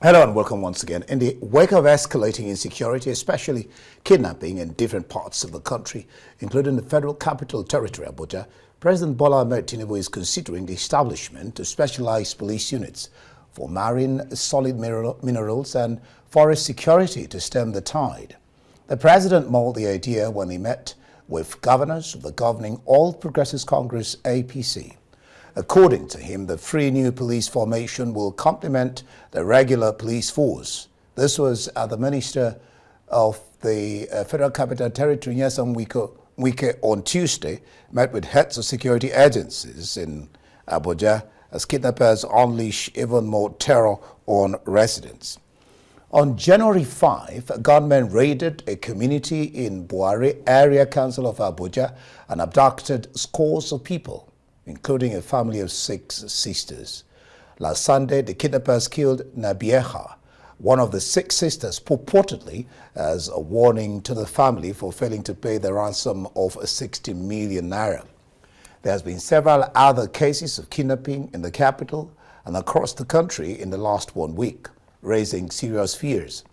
Hello and welcome once again. In the wake of escalating insecurity, especially kidnapping in different parts of the country, including the Federal Capital Territory, Abuja, President Bola Ahmed Tinubu is considering the establishment of specialized police units for marine solid minerals and forest security to stem the tide. The president mulled the idea when he met with governors of the governing All Progressives Congress (APC). According to him, the free new police formation will complement the regular police force. This was at the Minister of the Federal Capital Territory, Nyesom Wike, on Tuesday, met with heads of security agencies in Abuja as kidnappers unleash even more terror on residents. On January 5, gunmen raided a community in Buhari Area Council of Abuja and abducted scores of people, including a family of 6 sisters. Last Sunday, the kidnappers killed Nabieha, one of the 6 sisters, purportedly as a warning to the family for failing to pay the ransom of 60 million naira. There has been several other cases of kidnapping in the capital and across the country in the last 1 week, raising serious fears.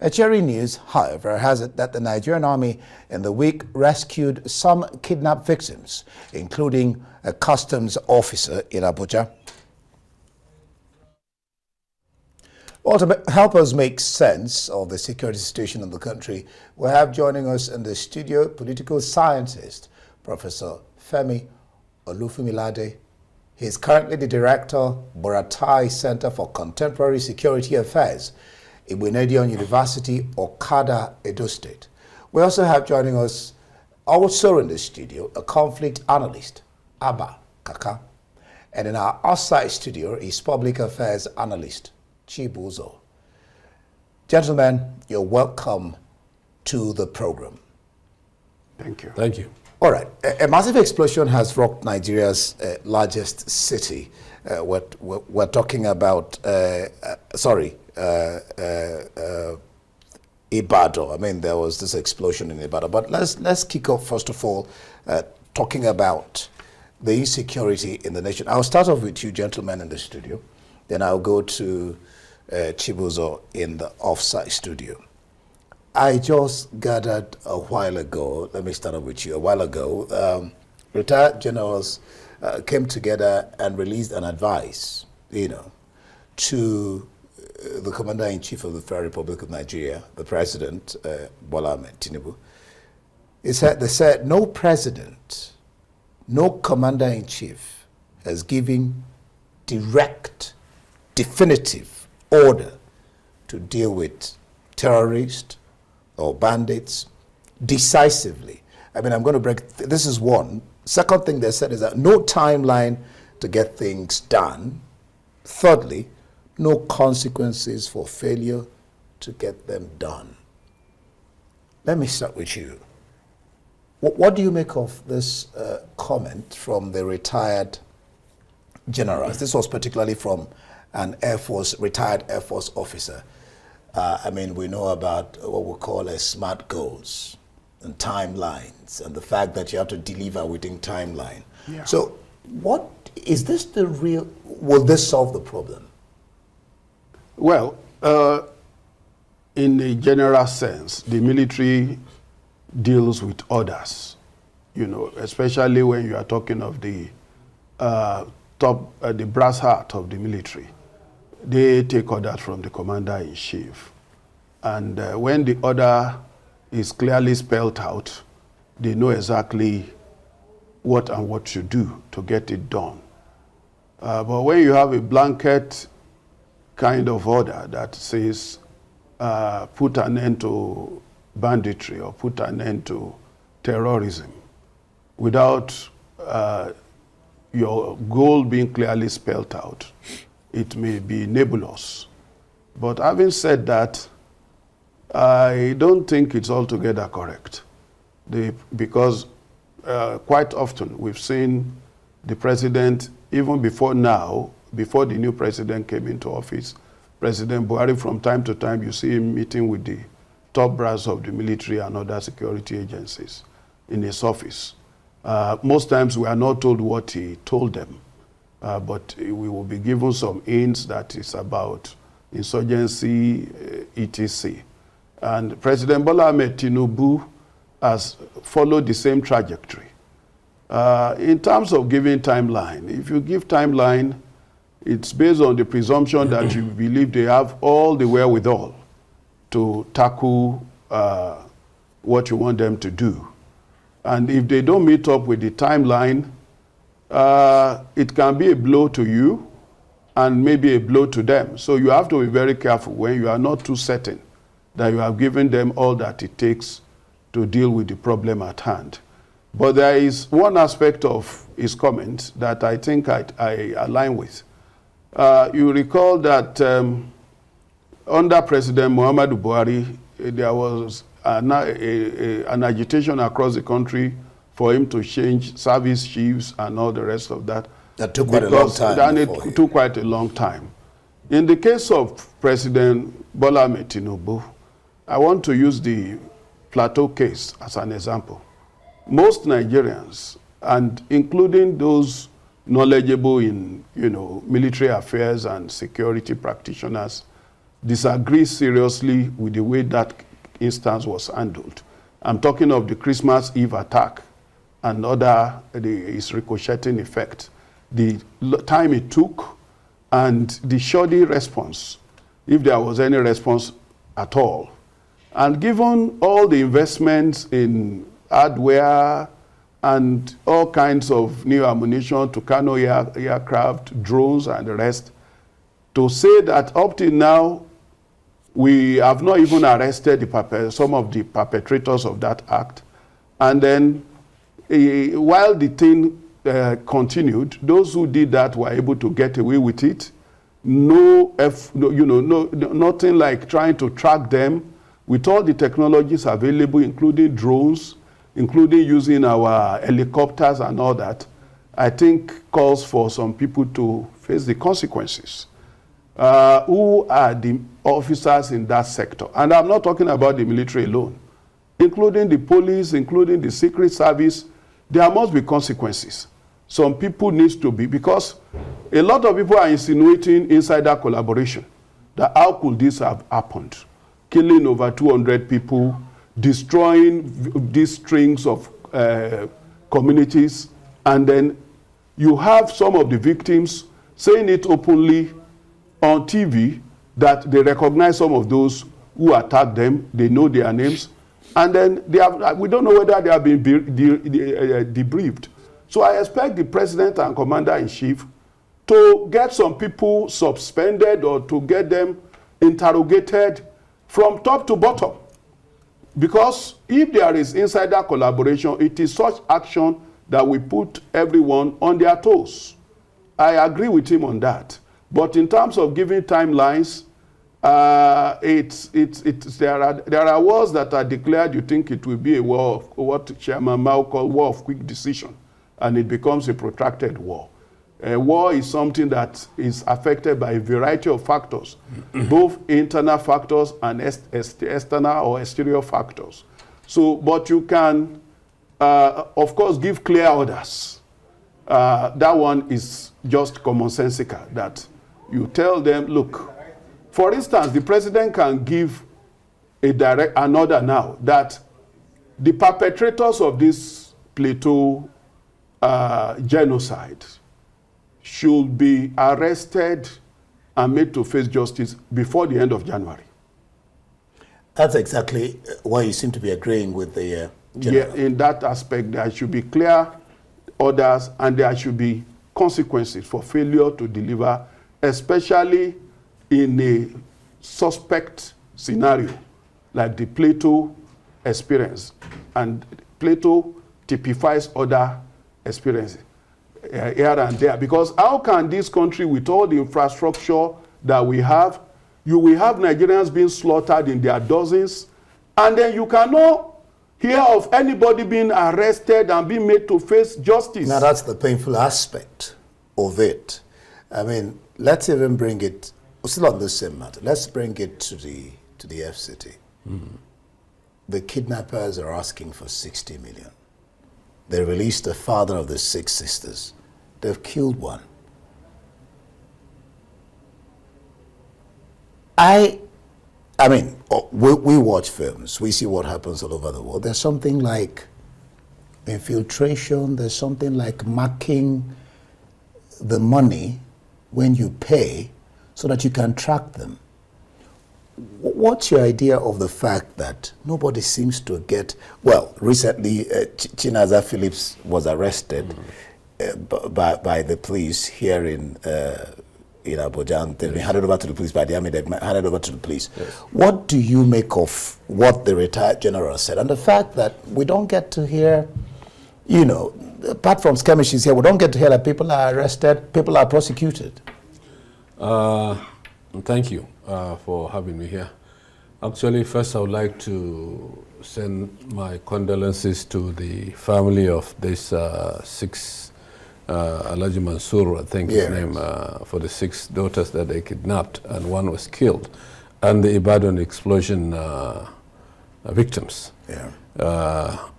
A cheering news, however, has it that the Nigerian army in the week rescued some kidnapped victims, including a customs officer in Abuja. Well, to help us make sense of the security situation in the country, we have joining us in the studio political scientist, Professor Femi Olufunmilade. He is currently the director, Buratai Center for Contemporary Security Affairs, Igbinedion University, Okada, Edo State. We also have joining us, also in the studio, a conflict analyst, Abba, Kaka. And in our outside studio is public affairs analyst, Chibuzo. Gentlemen, you're welcome to the program. Thank you. Thank you. All right. A massive explosion has rocked Nigeria's largest city. We're talking about, Ibadan. I mean, there was this explosion in Ibadan. But let's kick off, first of all, talking about the insecurity in the nation. I'll start off with you gentlemen in the studio. Then I'll go to Chibuzo in the offsite studio. I just gathered a while ago, let me start off with you, a while ago, retired generals came together and released an advice, to the Commander-in-Chief of the Federal Republic of Nigeria, the President, Bola Ahmed Tinubu. They said, no president, no Commander-in-Chief has given direct, definitive order to deal with terrorists or bandits decisively. I mean, I'm going to break, this is one. Second thing they said is that no timeline to get things done. Thirdly, no consequences for failure to get them done. Let me start with you. What do you make of this comment from the retired generals? This was particularly from an retired Air Force officer. I mean, we know about what we call as SMART goals and timelines and the fact that you have to deliver within timeline. Yeah. So what is this will this solve the problem? Well, in a general sense, the military deals with orders, especially when you are talking of the the brass heart of the military. They take orders from the Commander-in-Chief. And when the order is clearly spelled out, they know exactly what to do to get it done. But when you have a blanket kind of order that says put an end to banditry or put an end to terrorism without your goal being clearly spelled out, it may be nebulous. But having said that, I don't think it's altogether correct. Because quite often we've seen the president, even before now, before the new president came into office, President Buhari, from time to time, you see him meeting with the top brass of the military and other security agencies in his office. Most times we are not told what he told them, but we will be given some hints that it's about insurgency, etc. And President Bola Ahmed Tinubu has followed the same trajectory. In terms of giving timeline, if you give timeline, it's based on the presumption that you believe they have all the wherewithal to tackle what you want them to do. And if they don't meet up with the timeline, it can be a blow to you and maybe a blow to them. So you have to be very careful when you are not too certain that you have given them all that it takes to deal with the problem at hand. But there is one aspect of his comment that I think I align with. You recall that under President Muhammadu Buhari, there was an agitation across the country for him to change service chiefs and all the rest of that. That took quite a long time. It took quite a long time. In the case of President Bola Ahmed Tinubu, I want to use the Plateau case as an example. Most Nigerians, and including those knowledgeable in military affairs and security practitioners, disagree seriously with the way that instance was handled. I'm talking of the Christmas Eve attack and its ricocheting effect, the time it took, and the shoddy response, if there was any response at all. And given all the investments in hardware and all kinds of new ammunition to Kano aircraft, drones, and the rest, to say that up till now, we have not even arrested some of the perpetrators of that act. And then, while the thing continued, those who did that were able to get away with it. Nothing like trying to track them with all the technologies available, including drones, including using our helicopters and all that. I think calls for some people to face the consequences. Who are the officers in that sector? And I'm not talking about the military alone, including the police, including the Secret Service. There must be consequences. Some people need to be, because a lot of people are insinuating insider collaboration, that how could this have happened? Killing over 200 people, destroying these strings of communities, and then you have some of the victims saying it openly on TV that they recognize some of those who attacked them, they know their names, and then we don't know whether they have been debriefed. So I expect the president and commander-in-chief to get some people suspended or to get them interrogated from top to bottom. Because if there is insider collaboration, it is such action that will put everyone on their toes. I agree with him on that. But in terms of giving timelines, there are wars that are declared. You think it will be a war of what Chairman Mao called war of quick decision, and it becomes a protracted war. A war is something that is affected by a variety of factors, both internal factors and external or exterior factors. So, but you can, of course, give clear orders. That one is just commonsensical, that you tell them, look, for instance, the president can give an order now that the perpetrators of this Plateau genocide should be arrested and made to face justice before the end of January. That's exactly why you seem to be agreeing with the general. Yeah, in that aspect, there should be clear orders and there should be consequences for failure to deliver, especially in a suspect scenario like the Plateau experience. And Plateau typifies other experiences here and there. Because how can this country, with all the infrastructure that we have, you will have Nigerians being slaughtered in their dozens, and then you cannot hear of anybody being arrested and being made to face justice? Now that's the painful aspect of it. I mean, let's even bring it, still on the same matter, let's bring it to the FCT. The kidnappers are asking for 60 million. They released the father of the 6 sisters. They've killed one. I mean, we watch films. We see what happens all over the world. There's something like infiltration. There's something like marking the money when you pay so that you can track them. What's your idea of the fact that nobody seems to get, well, recently Chinaza Phillips was arrested by the police here in Abuja, and they've been handed over to the police by the army, they've handed over to the police. Yes. What do you make of what the retired general said, and the fact that we don't get to hear, you know, apart from skirmishes here, we don't get to hear that people are arrested, people are prosecuted? Thank you for having me here. Actually, first I would like to send my condolences to the family of this six, Alhaji Mansour, I think his name, for the 6 daughters that they kidnapped, and one was killed, and the Ibadan explosion victims. Yeah.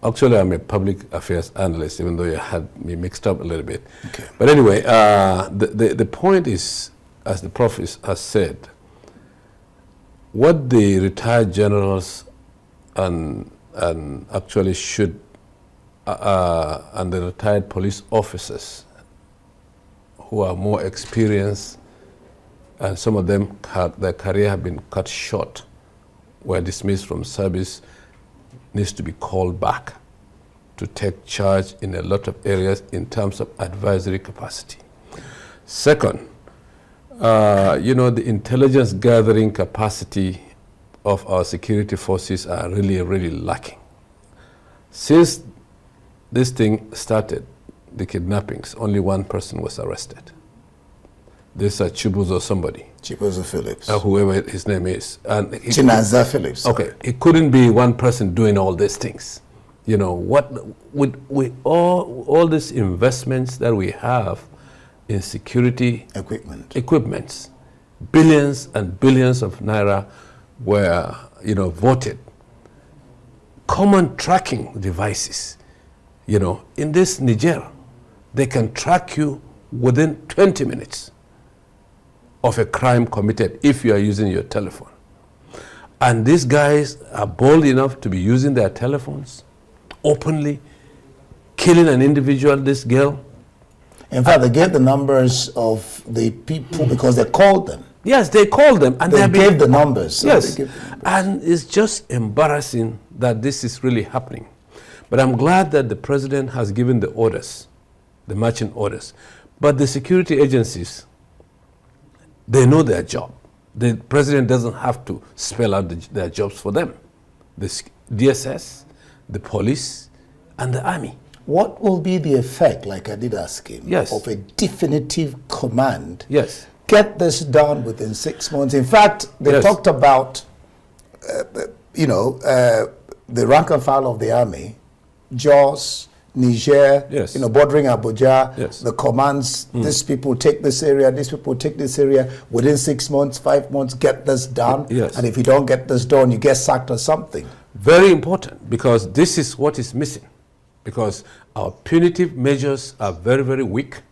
Actually, I'm a public affairs analyst, even though you had me mixed up a little bit. Okay. But anyway, the point is, as the Prof has said, what the retired generals and actually should, and the retired police officers who are more experienced, and some of them, their career have been cut short, were dismissed from service, needs to be called back to take charge in a lot of areas in terms of advisory capacity. Second, you know, the intelligence gathering capacity of our security forces are really lacking. Since this thing started, the kidnappings, only one person was arrested. This is Chibuzo somebody. Chibuzo Phillips. Whoever his name is. And Chinaza Phillips. Okay, it couldn't be one person doing all these things. You know, what with all these investments that we have in security equipments, billions and billions of naira were, you know, voted. Common tracking devices, you know, in this Niger, they can track you within 20 minutes of a crime committed if you are using your telephone. And these guys are bold enough to be using their telephones openly, killing an individual, this girl. In fact, they gave the numbers of the people because they called them. Yes, they called them. And they gave the numbers. So yes, and it's just embarrassing that this is really happening. But I'm glad that the president has given the orders, the marching orders. But the security agencies, they know their job. The president doesn't have to spell out their jobs for them. The DSS, the police, and the army. What will be the effect, like I did ask him, yes, of a definitive command? Yes. Get this done within 6 months. In fact, they yes, talked about, you know, the rank and file of the army, Jos, Niger, yes, you know, bordering Abuja, yes, the commands, these people take this area, these people take this area, within 6 months, 5 months, get this done. Yes. And if you don't get this done, you get sacked or something. Very important, because this is what is missing. Because our punitive measures are very weak,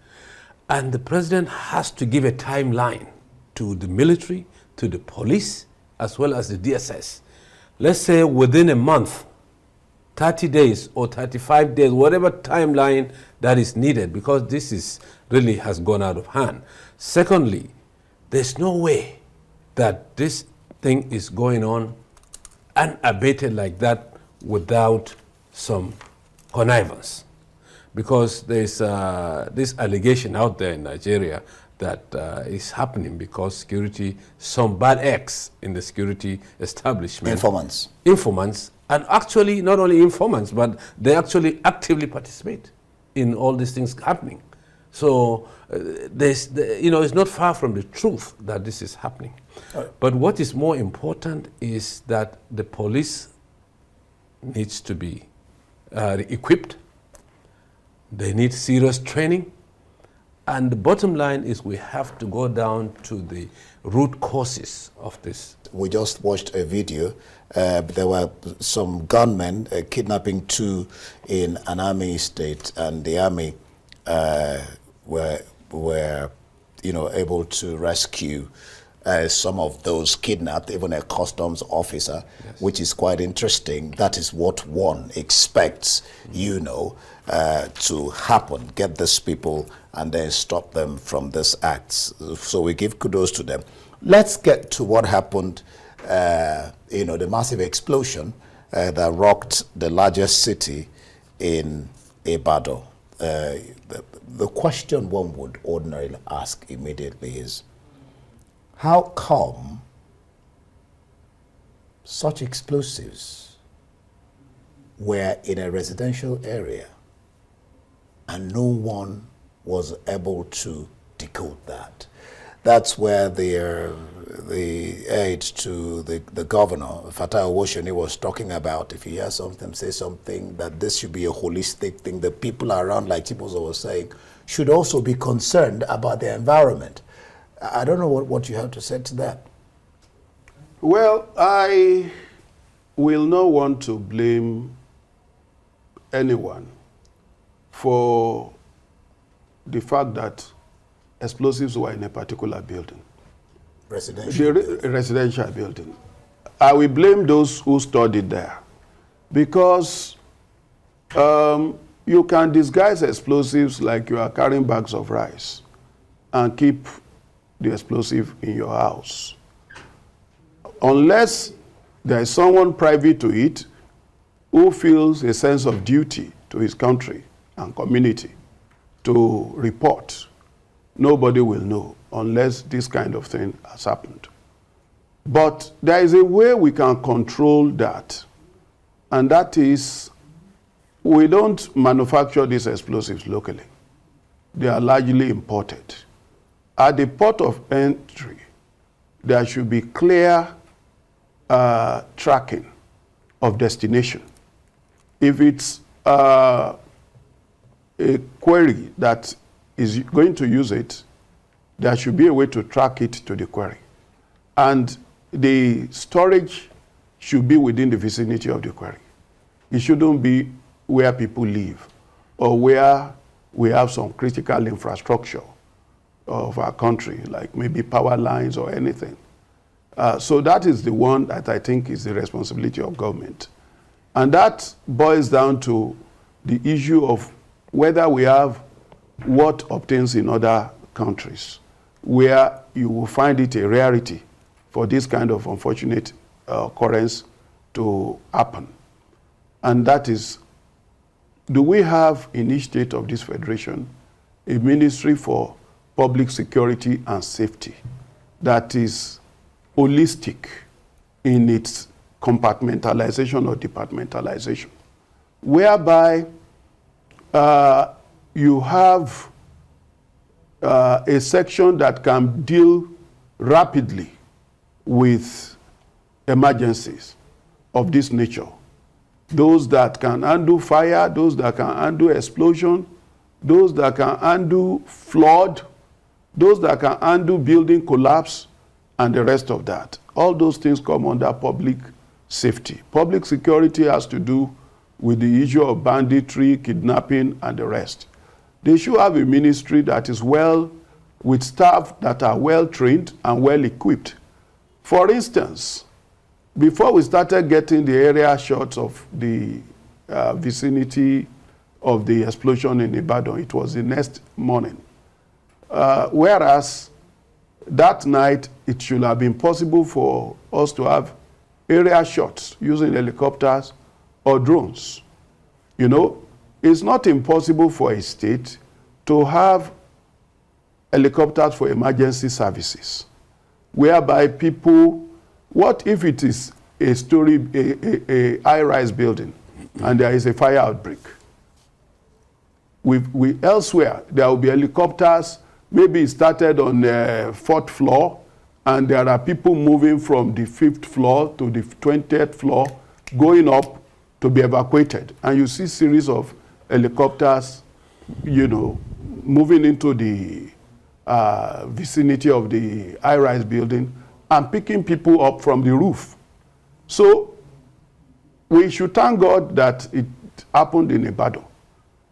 and the president has to give a timeline to the military, to the police, as well as the DSS. Let's say within a month, 30 days or 35 days, whatever timeline that is needed, because this is really has gone out of hand. Secondly, there's no way that this thing is going on unabated like that without some connivance, because there's this allegation out there in Nigeria that is happening because security, some bad acts in the security establishment. Informants, and actually not only informants, but they actually actively participate in all these things happening. So you know, it's not far from the truth that this is happening. But what is more important is that the police needs to be equipped. They need serious training. And the bottom line is we have to go down to the root causes of this. We just watched a video. There were some gunmen kidnapping 2 in an army estate, and the army were you know, able to rescue some of those kidnapped, even a customs officer, which is quite interesting. That is what one expects, to happen, get these people and then stop them from these acts. So we give kudos to them. Let's get to what happened, the massive explosion that rocked the largest city in Ibadan. The question one would ordinarily ask immediately is, how come such explosives were in a residential area and no one was able to decode that? That's where the aide to the governor, Fatai Owoshoni, was talking about, if you hear something, say something, that this should be a holistic thing. The people around, like Chibuzo was saying, should also be concerned about the environment. I don't know what you have to say to that. Well, I will not want to blame anyone for the fact that explosives were in a particular building. Residential building. I will blame those who studied there, because you can disguise explosives like you are carrying bags of rice and keep the explosive in your house. Unless there is someone privy to it who feels a sense of duty to his country and community to report, nobody will know unless this kind of thing has happened. But there is a way we can control that, and that is, we don't manufacture these explosives locally. They are largely imported. At the port of entry, there should be clear tracking of destination. If it's a quarry that is going to use it, there should be a way to track it to the quarry. And the storage should be within the vicinity of the quarry. It shouldn't be where people live or where we have some critical infrastructure of our country, like maybe power lines or anything. So that is the one that I think is the responsibility of government. And that boils down to the issue of whether we have what obtains in other countries, where you will find it a rarity for this kind of unfortunate occurrence to happen. And that is, do we have in each state of this federation a ministry for public security and safety that is holistic in its compartmentalization or departmentalization, whereby you have a section that can deal rapidly with emergencies of this nature. Those that can undo fire, those that can undo explosion, those that can undo flood, those that can undo building collapse, and the rest of that. All those things come under public safety. Public security has to do with the issue of banditry, kidnapping, and the rest. They should have a ministry that is with staff that are well trained and well equipped. For instance, before we started getting the area shots of the vicinity of the explosion in Ibadan, it was the next morning. Whereas that night, it should have been possible for us to have area shots using helicopters or drones. You know, it's not impossible for a state to have helicopters for emergency services, whereby people, what if it is a high-rise building and there is a fire outbreak? Elsewhere, there will be helicopters. Maybe it started on the 4th floor, and there are people moving from the 5th floor to the 20th floor, going up to be evacuated. And you see series of helicopters, you know, moving into the vicinity of the high-rise building and picking people up from the roof. So we should thank God that it happened in Ibadan,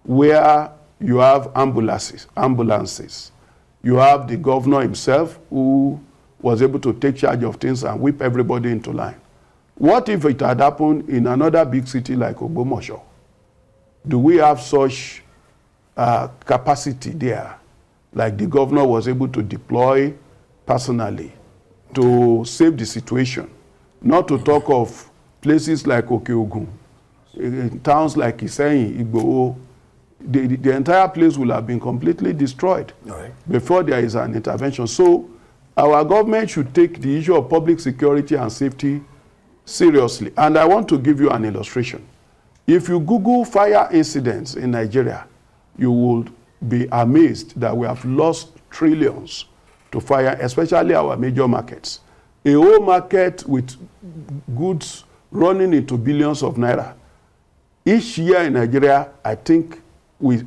where you have ambulances. You have the governor himself who was able to take charge of things and whip everybody into line. What if it had happened in another big city like Ogbomoso? Do we have such capacity there, like the governor was able to deploy personally to save the situation? Not to talk of places like Okeogun, in towns like Iseyin, Igboho. The entire place will have been completely destroyed before there is an intervention. So our government should take the issue of public security and safety seriously. And I want to give you an illustration. If you Google fire incidents in Nigeria, you will be amazed that we have lost trillions to fire, especially our major markets. A whole market with goods running into billions of naira. Each year in Nigeria, I think we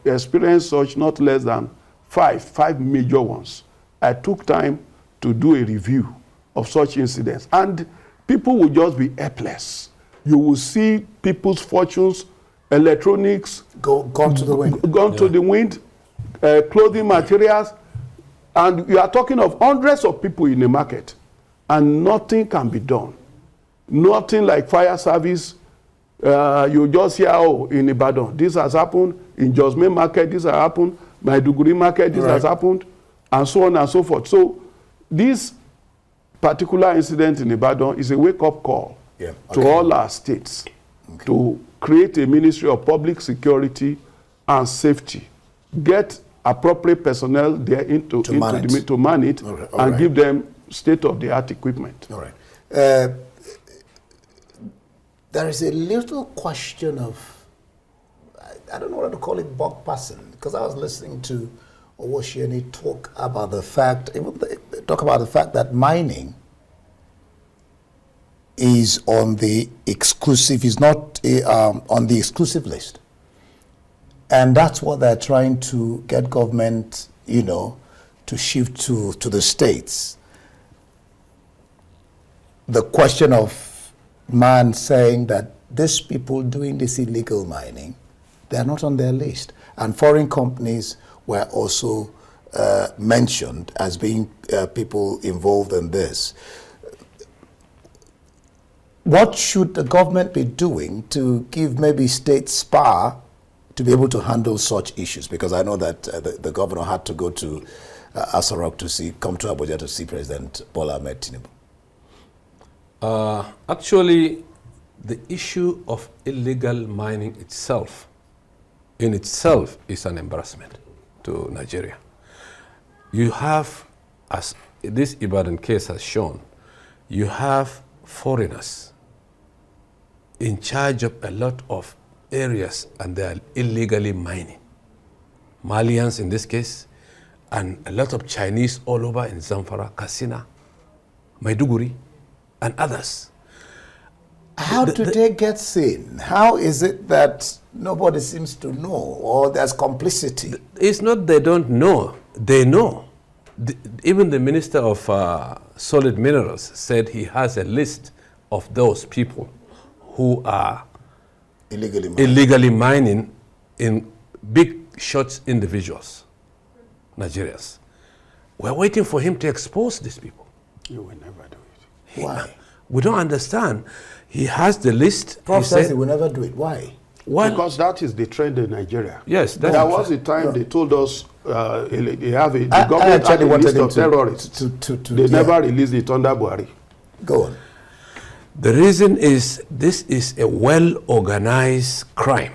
experience such not less than five major ones. I took time to do a review of such incidents, and people will just be helpless. You will see people's fortunes, electronics gone to the wind. Gone to the wind, clothing materials, and you are talking of hundreds of people in the market, and nothing can be done. Nothing like fire service. You just hear, oh, in Ibadan, this has happened. In Josme market, this has happened. Maiduguri market, this has happened, and so on and so forth. So this particular incident in Ibadan is a wake-up call to all our states to create a Ministry of Public Security and Safety, get appropriate personnel there to man it, and give them state-of-the-art equipment. All right. There is a little question of, I don't know what to call it, bug passing, because I was listening to Owoshieni talk about the fact that mining is on the exclusive, is not on the exclusive list. And that's what they're trying to get government, to shift to the states. The question of man saying that these people doing this illegal mining, they're not on their list. And foreign companies were also mentioned as being people involved in this. What should the government be doing to give maybe states power to be able to handle such issues? Because I know that the governor had to go to Asarok come to Abuja to see President Bola Ahmed Tinubu. Actually, the issue of illegal mining itself is an embarrassment to Nigeria. You have, as this Ibadan case has shown, you have foreigners in charge of a lot of areas, and they are illegally mining. Malians in this case, and a lot of Chinese all over in Zamfara, Katsina, Maiduguri, and others. How do they get seen? How is it that nobody seems to know, or there's complicity? It's not they don't know, they know. Even the Minister of Solid Minerals said he has a list of those people who are illegally mining in big shots individuals, Nigerians. We're waiting for him to expose these people. You will never do it. Why? We don't understand. He has the list. Prof says he will never do it. Why? Because that is the trend in Nigeria. Yes. There was a time they told us the government had a list of terrorists. They never released it under Buhari. Go on. The reason is this is a well-organized crime.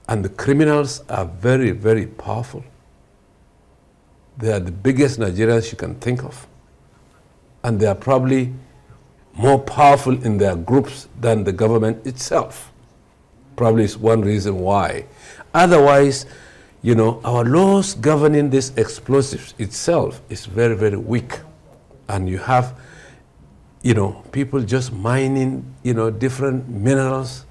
And the criminals are very, very powerful. They are the biggest Nigerians you can think of. And they are probably more powerful in their groups than the government itself. Probably is one reason why. Otherwise, our laws governing these explosives itself is very, very weak. And you have, people just mining, different minerals,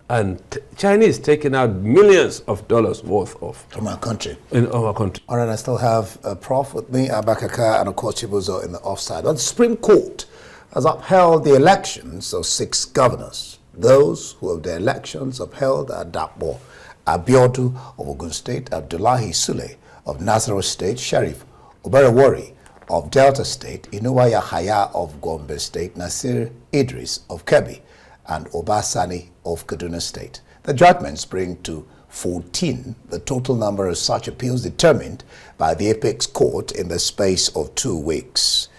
and Chinese taking out millions of dollars worth of. From our country. In our country. All right, I still have Prof with me, Abba, Kaka, and of course Chibuzo in the offside. But the Supreme Court has upheld the elections of 6 governors. Those who have their elections upheld are Dapo Abiodun of Ogun State, Abdullahi Sule of Nasarawa State, Sheriff Oberewori of Delta State, Inuwa Yahaya of Gombe State, Nasir Idris of Kebbi, and Obasani of Kaduna State. The judgments bring to 14 the total number of such appeals determined by the Apex Court in the space of 2 weeks.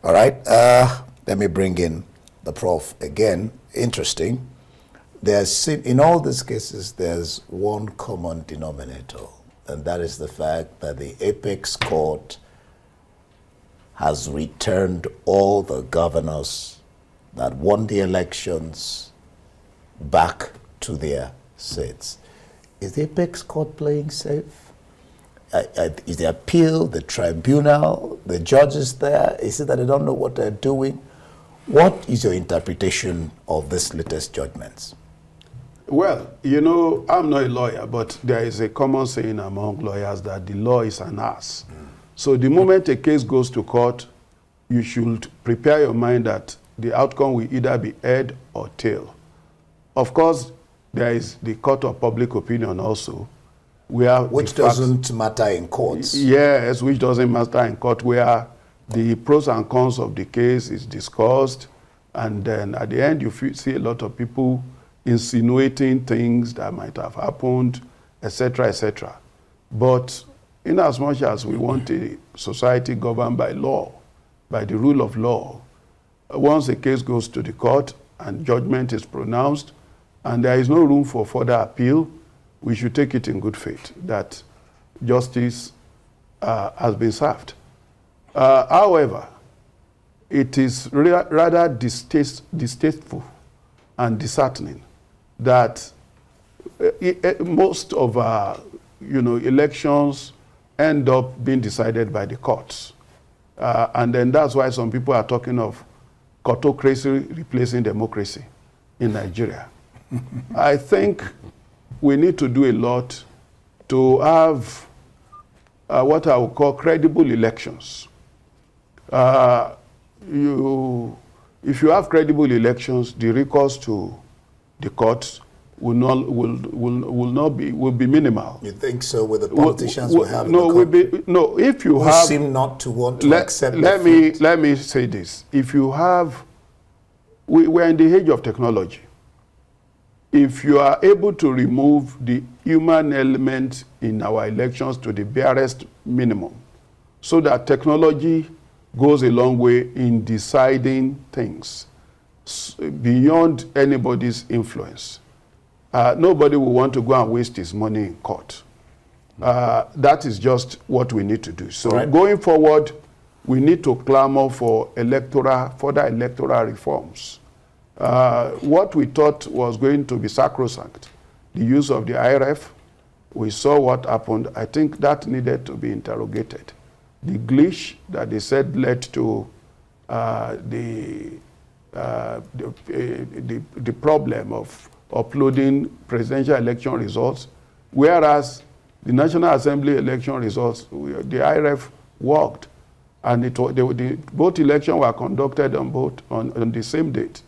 All right, let me bring in the prof again. Interesting. In all these cases, there's one common denominator, and that is the fact that the Apex Court has returned all the governors that won the elections back to their seats. Is the Apex Court playing safe? Is the appeal, the tribunal, the judges there, is it that they don't know what they're doing? What is your interpretation of this latest judgments? Well, you know, I'm not a lawyer, but there is a common saying among lawyers that the law is an ass. So the moment a case goes to court, you should prepare your mind that the outcome will either be head or tail. Of course, there is the court of public opinion also, which doesn't matter in courts. Yes, which doesn't matter in court, where the pros and cons of the case is discussed, and then at the end you see a lot of people insinuating things that might have happened, etc., etc. But in as much as we want a society governed by law, by the rule of law, once a case goes to the court and judgment is pronounced, and there is no room for further appeal, we should take it in good faith that justice has been served. However, it is rather distasteful and disheartening that most of elections end up being decided by the courts. And then that's why some people are talking of courtocracy replacing democracy in Nigeria. I think we need to do a lot to have what I would call credible elections. If you have credible elections, the recourse to the courts will be minimal. You think so? With the politicians we have? If you have, seem not to want to accept. Let me say this: if you have, we're in the age of technology. If you are able to remove the human element in our elections to the barest minimum, so that technology goes a long way in deciding things beyond anybody's influence, nobody will want to go and waste his money in court. That is just what we need to do. So going forward, we need to clamor for further electoral reforms. What we thought was going to be sacrosanct, the use of the IRF, we saw what happened. I think that needed to be interrogated. The glitch that they said led to the problem of uploading presidential election results, whereas the National Assembly election results, the IRF worked, and both elections were conducted on the same date.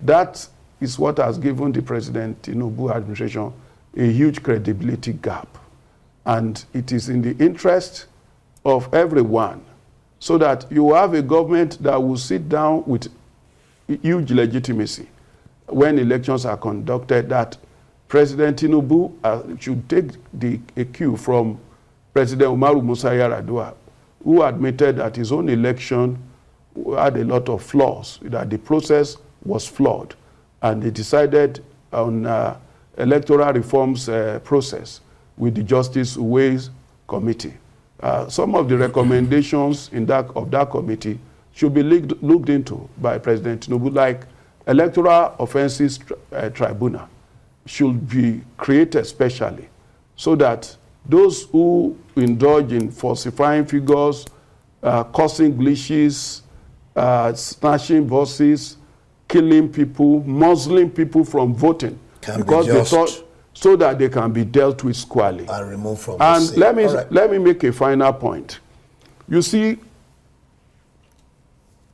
That is what has given the President Tinubu administration a huge credibility gap. And it is in the interest of everyone, so that you have a government that will sit down with huge legitimacy when elections are conducted, that President Tinubu should take a cue from President Umaru Musa Yar'Adua, who admitted that his own election had a lot of flaws, that the process was flawed, and they decided on electoral reforms process with the Justice Uwais Committee. Some of the recommendations of that committee should be looked into by President Tinubu, like electoral offenses tribunal should be created specially, so that those who indulge in falsifying figures, causing glitches, snatching votes, killing people, muzzling people from voting, because they thought, so that they can be dealt with squarely and removed from the scene. Let me make a final point. You see,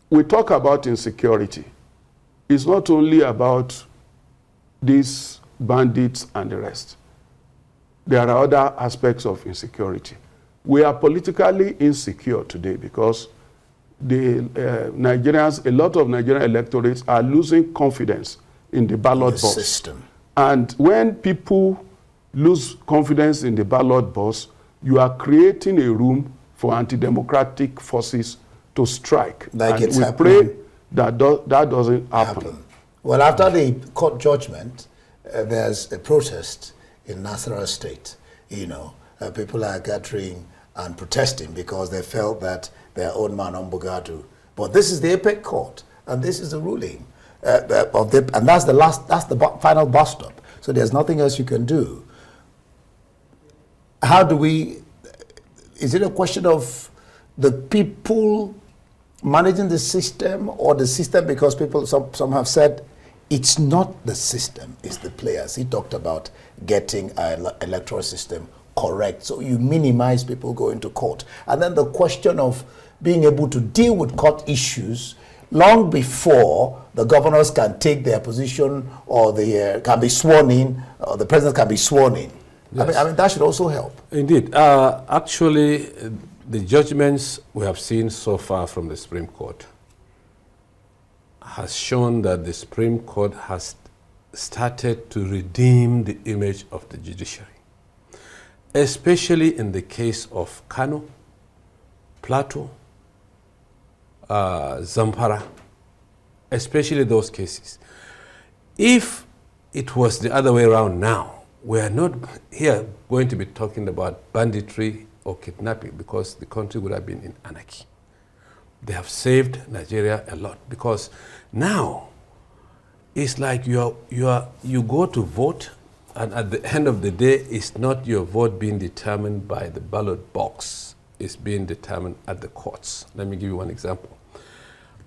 we talk about insecurity. It's not only about these bandits and the rest. There are other aspects of insecurity. We are politically insecure today because Nigerians, a lot of Nigerian electorates are losing confidence in the ballot box. System. And when people lose confidence in the ballot box, you are creating a room for anti-democratic forces to strike. Like and it's we happening. pray that that doesn't happen. Well, after the court judgment, there's a protest in Nasarawa State. People are gathering and protesting because they felt that their own man Ombugadu. But this is the apex court, and this is the ruling and that's the final bus stop. So there's nothing else you can do. How do we? Is it a question of the people managing the system, or the system? Because some have said it's not the system, it's the players. He talked about getting an electoral system correct, so you minimize people going to court. And then the question of being able to deal with court issues long before the governors can take their position, or they can be sworn in, or the president can be sworn in. Yes. I mean that should also help. Indeed. Actually, the judgments we have seen so far from the Supreme Court has shown that the Supreme Court has started to redeem the image of the judiciary, especially in the case of Kano, Plateau, Zamfara, especially those cases. If it was the other way around now, we are not here going to be talking about banditry or kidnapping, because the country would have been in anarchy. They have saved Nigeria a lot, because now it's like you go to vote, and at the end of the day, it's not your vote being determined by the ballot box. It's being determined at the courts. Let me give you one example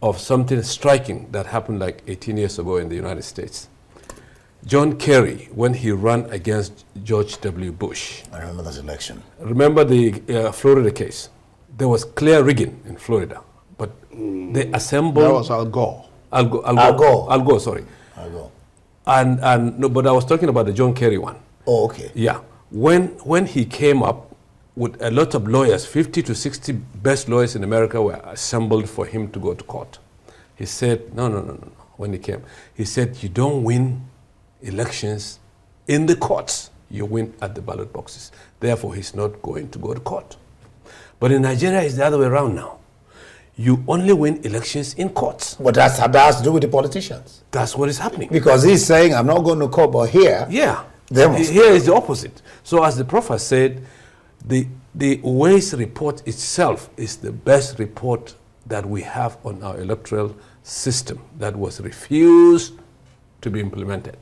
of something striking that happened like 18 years ago in the United States. John Kerry, when he ran against George W. Bush. I remember that election. Remember the Florida case? There was clear rigging in Florida, but they assembled. That was Al Gore. Al Gore, sorry. Al Gore. And no, but I was talking about the John Kerry one. Oh, okay. Yeah. When he came up with a lot of lawyers, 50 to 60 best lawyers in America were assembled for him to go to court. He said, no. When he came, he said, you don't win elections in the courts, you win at the ballot boxes. Therefore, he's not going to go to court. But in Nigeria, it's the other way around now. You only win elections in courts. But that has to do with the politicians. That's what is happening. Because he's saying, I'm not going to court, but here, yeah, here is the opposite. So as the Prophet said, the Ways report itself is the best report that we have on our electoral system that was refused to be implemented.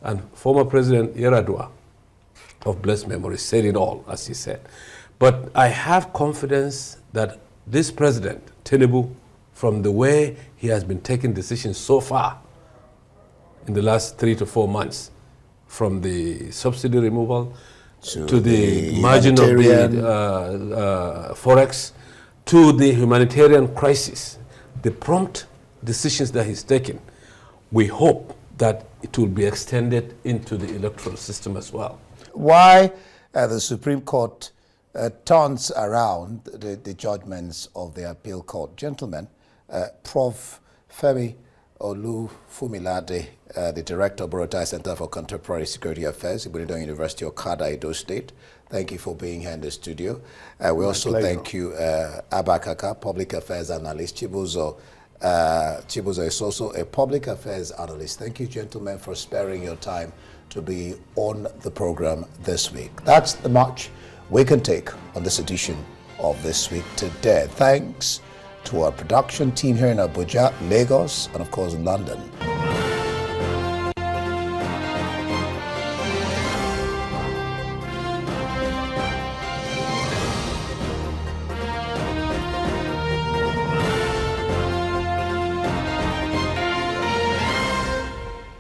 And former President Yaradua, of blessed memory, said it all, as he said. But I have confidence that this president, Tinubu, from the way he has been taking decisions so far in the last 3 to 4 months, from the subsidy removal to the margin of the forex, to the humanitarian crisis, the prompt decisions that he's taken, we hope that it will be extended into the electoral system as well. Why the Supreme Court turns around the judgments of the appeal court. Gentlemen, Prof. Femi Olufunmilade, the Director of Borotai Center for Contemporary Security Affairs, Ibadan University, Okada, Edo State. Thank you for being here in the studio. We also thank you, Abba Kaka, Public Affairs Analyst. Chibuzo is also a Public Affairs Analyst. Thank you, gentlemen, for sparing your time to be on the program this week. That's the much we can take on this edition of This Week Today. Thanks to our production team here in Abuja, Lagos, and of course London.